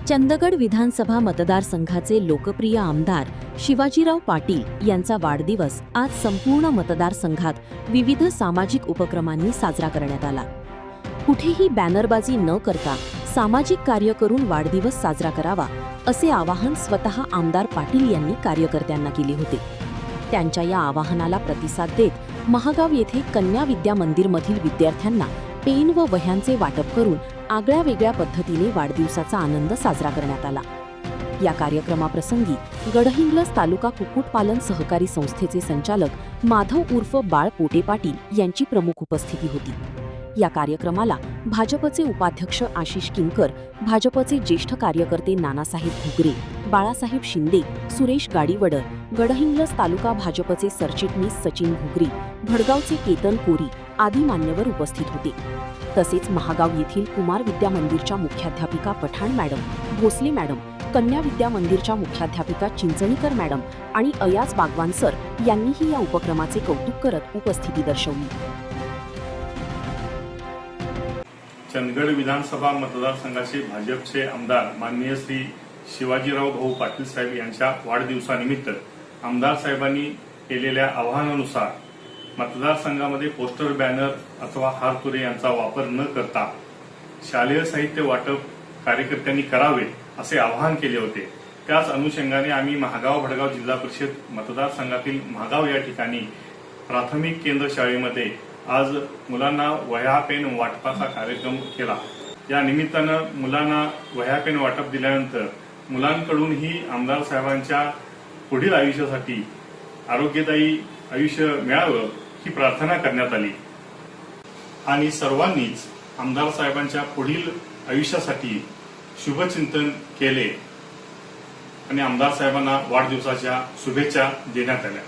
चंदगड विधानसभा मतदारसंघाचे लोकप्रिय आमदार शिवाजीराव पाटील यांचा वाढदिवस आज संपूर्ण मतदारसंघात विविध सामाजिक उपक्रमांनी साजरा करण्यात आला। कुठेही बॅनरबाजी न करता सामाजिक कार्य करून वाढदिवस साजरा करावा असे आवाहन स्वतः आमदार पाटील यांनी कार्यकर्त्यांना केले होते। त्यांच्या या आवाहनाला प्रतिसाद देत महागाव येथे कन्या विद्या मंदिरमधील विद्यार्थ्यांना पेन व वह्यांचे वाटप करून आगळ्या वेगळ्या पद्धतीने वाढदिवसाचा आनंद साजरा करण्यात आला। या कार्यक्रमाप्रसंगी गडहिंग्लज तालुका कुक्कुटपालन सहकारी संस्थेचे संचालक माधव उर्फ बाळ पोटे पाटील यांची प्रमुख उपस्थिती होती। या कार्यक्रमाला भाजपचे उपाध्यक्ष आशिष किंकर, भाजपचे ज्येष्ठ कार्यकर्ते नानासाहेब घुगरे, बाळासाहेब शिंदे, सुरेश गाडीवडर, गडहिंग्लज तालुका भाजपचे सरचिटणीस सचिन घुगरी, भडगावचे केतन कोरी आदी मान्यवर उपस्थित होते। तसेच महागाव येथील कुमार विद्या मंदिरच्या मुख्याध्यापिका पठाण मॅडम, भोसले मॅडम, कन्या विद्या मंदिरच्या मुख्याध्यापिका चिंचणीकर मॅडम आणि अयाज बागवान सर यांनीही या उपक्रमाचे कौतुक करत उपस्थिती दर्शवली। चंदगड विधानसभा मतदारसंघाचे भाजपचे आमदार माननीय श्री शिवाजीराव भाऊ पाटील साहेब यांच्या वाढदिवसानिमित्त आमदार साहेबांनी केलेल्या आवाहनानुसार मतदारसंघामध्ये पोस्टर, बॅनर अथवा हारतुरे यांचा वापर न करता शालेय साहित्य वाटप कार्यकर्त्यांनी करावे असे आवाहन केले होते। त्याच अनुषंगाने आम्ही महागाव भडगाव जिल्हा परिषद मतदारसंघातील महागाव या ठिकाणी प्राथमिक केंद्र शाळेमध्ये आज मुलांना वह्या पेन वाटपाचा कार्यक्रम केला। या निमित्तानं मुलांना वह्या पेन वाटप दिल्यानंतर मुलांकडूनही आमदार साहेबांच्या पुढील आयुष्यासाठी आरोग्यदायी आयुष्य मिळावं ही प्रार्थना करण्यात आली आणि सर्वांनीच आमदार साहेबांच्या पुढील आयुष्यासाठी शुभचिंतन केले आणि आमदार साहेबांना वाढदिवसाच्या शुभेच्छा देण्यात आल्या।